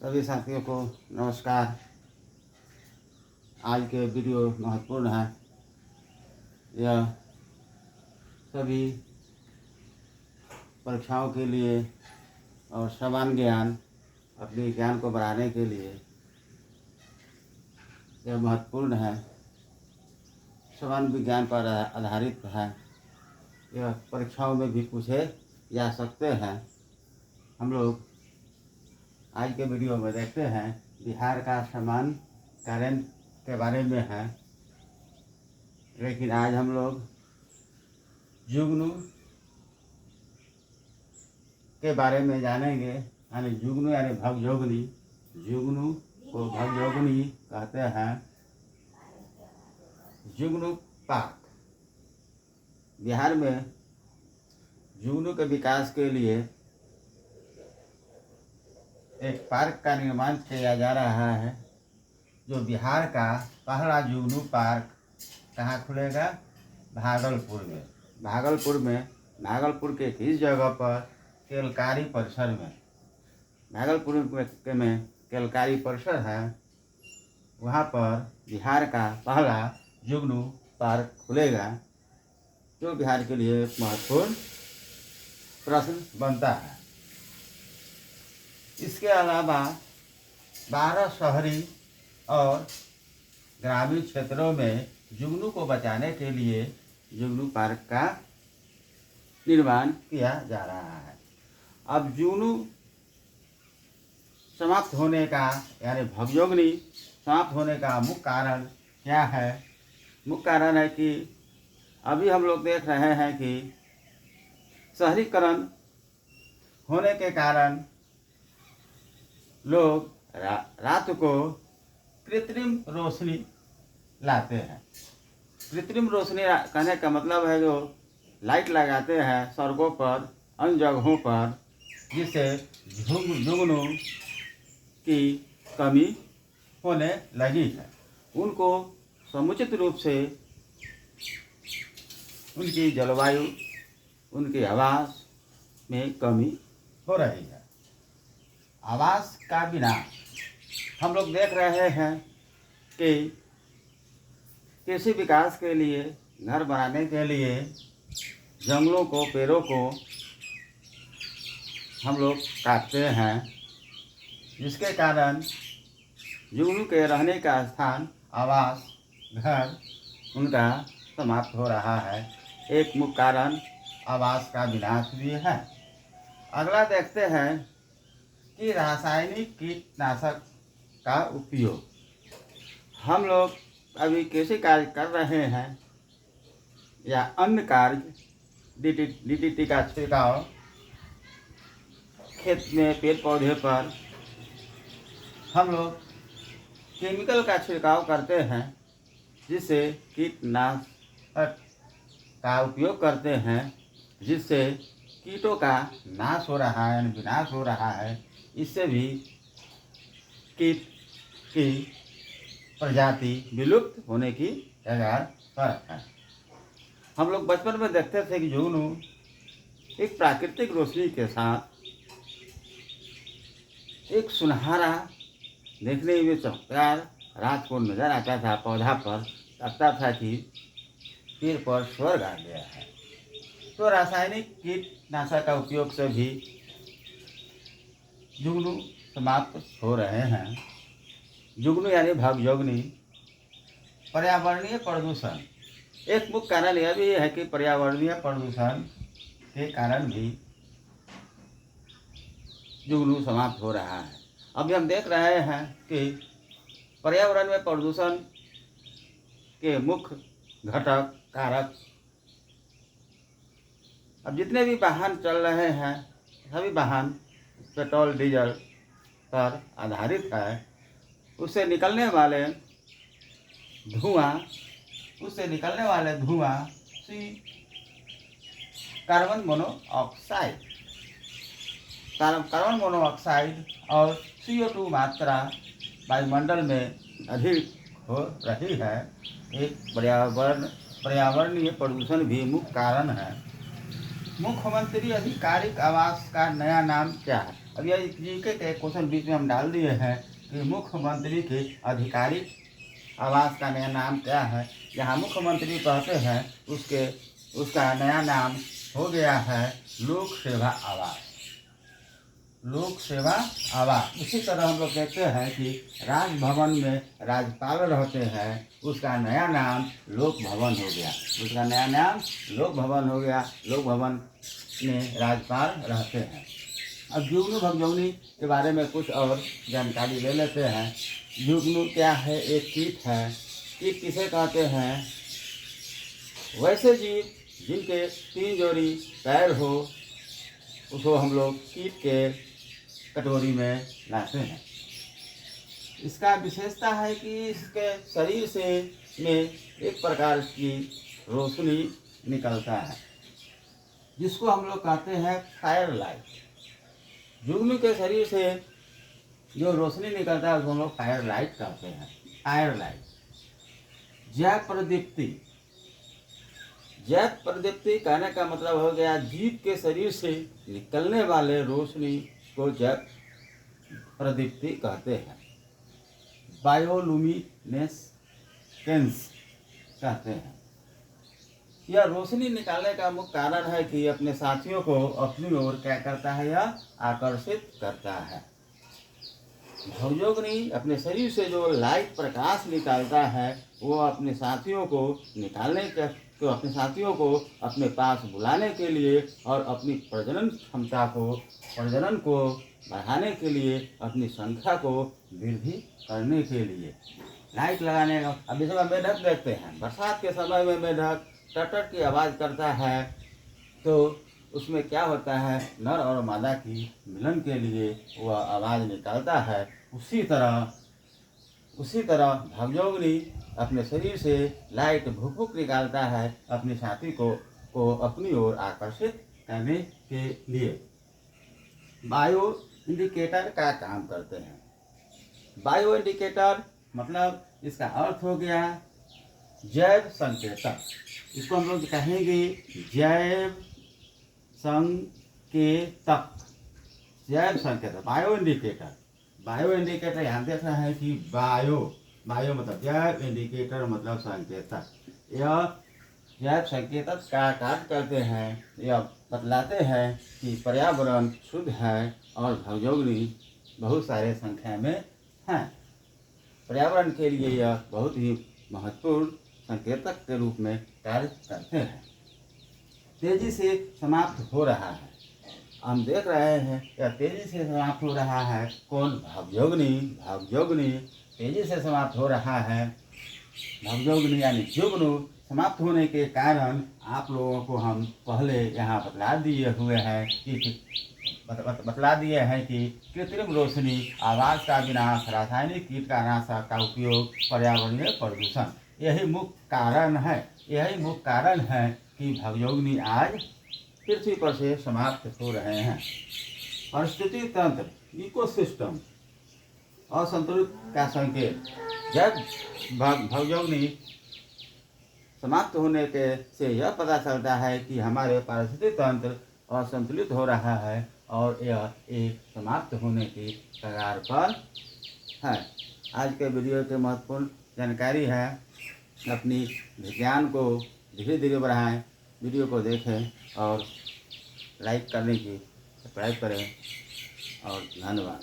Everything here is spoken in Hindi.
सभी साथियों को नमस्कार। आज के वीडियो महत्वपूर्ण है। यह सभी परीक्षाओं के लिए और समान ज्ञान अपने ज्ञान को बढ़ाने के लिए यह महत्वपूर्ण है। समान विज्ञान पर आधारित है। यह परीक्षाओं में भी पूछे जा सकते हैं। हम लोग आज के वीडियो में देखते हैं बिहार का समान कारण के बारे में है, लेकिन आज हम लोग जुगनू के बारे में जानेंगे। यानी जुगनू यानी भगजोगनी। जुगनू को भगजोगनी कहते हैं। जुगनू पार्क बिहार में जुगनू के विकास के लिए एक पार्क का निर्माण किया जा रहा है, जो बिहार का पहला जुगनू पार्क कहाँ खुलेगा? भागलपुर में। भागलपुर के किस जगह पर? केलकारी परिसर में। भागलपुर में केलकारी परिसर है, वहाँ पर बिहार का पहला जुगनू पार्क खुलेगा, जो बिहार के लिए एक महत्वपूर्ण प्रश्न बनता है। इसके अलावा 12 शहरी और ग्रामीण क्षेत्रों में जुगनू को बचाने के लिए जुगनू पार्क का निर्माण किया जा रहा है। अब जुगनू समाप्त होने का यानी भगजोगनी समाप्त होने का मुख्य कारण क्या है? मुख्य कारण है कि अभी हम लोग देख रहे हैं कि शहरीकरण होने के कारण लोग रात को कृत्रिम रोशनी लाते हैं। कृत्रिम रोशनी कहने का मतलब है जो लाइट लगाते हैं सड़कों पर, अन्य जगहों पर, जिससे जुगनू की कमी होने लगी है। उनको समुचित रूप से उनकी जलवायु, उनके आवास में कमी हो रही है। आवास का विनाश हम लोग देख रहे हैं कि कृषि विकास के लिए, घर बनाने के लिए जंगलों को, पेड़ों को हम लोग काटते हैं, जिसके कारण जुगनू के रहने का स्थान, आवास, घर उनका समाप्त हो रहा है। एक मुख्य कारण आवास का विनाश भी है। अगला देखते हैं कि रासायनिक कीटनाशक का उपयोग। हम लोग अभी कृषि कार्य कर रहे हैं या अन्य कार्य, डीडीटी का छिड़काव खेत में, पेड़ पौधे पर हम लोग केमिकल का छिड़काव करते हैं, जिससे कीटनाशक का उपयोग करते हैं, जिससे कीटों का नाश हो रहा है, विनाश हो रहा है। इससे भी कीट की प्रजाति विलुप्त होने की कगार पर है। हम लोग बचपन में देखते थे कि जुगनू एक प्राकृतिक रोशनी के साथ एक सुनहरा, देखने में चमकदार रात को नजर आता था। पौधा पर लगता था कि पेड़ पर स्वर्ग आ गया है। तो रासायनिक कीटनाशक का उपयोग से भी जुगनू समाप्त हो रहे हैं। जुगनू यानी भगजोगनी। पर्यावरणीय प्रदूषण एक मुख्य कारण यह भी है कि पर्यावरणीय प्रदूषण के कारण भी जुगनू समाप्त हो रहा है। अभी हम देख रहे हैं कि पर्यावरण में प्रदूषण के मुख्य घटक, कारक, अब जितने भी वाहन चल रहे हैं, सभी वाहन पेट्रोल डीजल पर आधारित है। उससे निकलने वाले धुआं कार्बन मोनोऑक्साइड और CO2 मात्रा वायुमंडल में अधिक हो रही है। एक पर्यावरणीय प्रदूषण भी मुख्य कारण है। मुख्यमंत्री आधिकारिक आवास का नया नाम क्या है? अब यह जीके के क्वेश्चन बीच में हम डाल दिए हैं कि मुख्यमंत्री के आधिकारिक आवास का नया नाम क्या है। जहाँ मुख्यमंत्री कहते हैं उसका नया नाम हो गया है लोक सेवा आवास। लोक सेवा आवास। इसी तरह हम लोग कहते हैं कि राजभवन में राज्यपाल रहते हैं, उसका नया नाम लोक भवन हो गया। उसका नया नाम लोक भवन हो गया। लोक भवन में राज्यपाल रहते हैं। अब जुगनू भगजौनी के बारे में कुछ और जानकारी ले लेते हैं। जुगनू क्या है? एक कीट है। कीट किसे कहते हैं? वैसे जीव जिनके 3 जोड़ी पैर हो, उसको हम लोग कीट के कटोरी में लाते हैं। इसका विशेषता है कि इसके शरीर से में एक प्रकार की रोशनी निकलता है, जिसको हम लोग कहते हैं फायर लाइट। जुगनू के शरीर से जो रोशनी निकलता है उसको हम लोग फायर लाइट कहते हैं। Fire light. जय प्रदीप्ति। जय प्रदीप्ति कहने का मतलब हो गया जीव के शरीर से निकलने वाले रोशनी को जय प्रदीप्ति कहते हैं। बायोलुमिनेसेंस कहते हैं। यह रोशनी निकालने का मुख्य कारण है कि अपने साथियों को अपनी ओर क्या करता है? यह आकर्षित करता है। भवजोगिनी अपने शरीर से जो लाइट प्रकाश निकालता है वो अपने साथियों को अपने साथियों को अपने पास बुलाने के लिए और अपनी प्रजनन को बढ़ाने के लिए, अपनी संख्या को वृद्धि करने के लिए लाइट लगाने का। अब इस समय मेढक देखते हैं, बरसात के समय में मेढक टट की आवाज़ करता है, तो उसमें क्या होता है? नर और मादा की मिलन के लिए वह आवाज़ निकालता है। उसी तरह भवजोगिनी अपने शरीर से लाइट भुक निकालता है अपने साथी को अपनी ओर आकर्षित करने के लिए। बायो इंडिकेटर का काम करते हैं। बायो इंडिकेटर मतलब इसका अर्थ हो गया जैव संकेतक। इसको हम लोग कहेंगे जैव संकेतक। जैव संकेतक, बायो इंडिकेटर। बायो इंडिकेटर यहाँ देख रहे हैं कि बायो मतलब जैव, इंडिकेटर मतलब संकेतक। यह जैव संकेतक का कार्य करते हैं। यह बतलाते हैं कि पर्यावरण शुद्ध है और भवजोगिनी बहुत सारे संख्या में हैं। पर्यावरण के लिए यह बहुत ही महत्वपूर्ण संकेतक के रूप में कार्य करते हैं। तेजी से समाप्त हो रहा है। हम देख रहे हैं यह तेजी से समाप्त हो रहा है। कौन? भवजोगिनी तेजी से समाप्त हो रहा है। भवजोगिनी यानी जुगनू समाप्त होने के कारण आप लोगों को हम पहले यहाँ बतला दिए हैं कि कृत्रिम रोशनी, आवाज़ का विनाश, रासायनिक कीटनाशक का उपयोग, पर्यावरणीय प्रदूषण, यही मुख्य कारण है कि भवजोगिनी आज पृथ्वी पर से समाप्त हो रहे हैं। परिस्थिति तंत्र, इकोसिस्टम असंतुलित का संकेत। जब भवजोगिनी समाप्त होने से यह पता चलता है कि हमारे पारिस्थितिक तंत्र असंतुलित हो रहा है और यह एक समाप्त होने की कगार पर है। आज के वीडियो की महत्वपूर्ण जानकारी है। अपनी विज्ञान को धीरे धीरे बढ़ाएं, वीडियो को देखें और लाइक करने की सब्सक्राइब करें और धन्यवाद।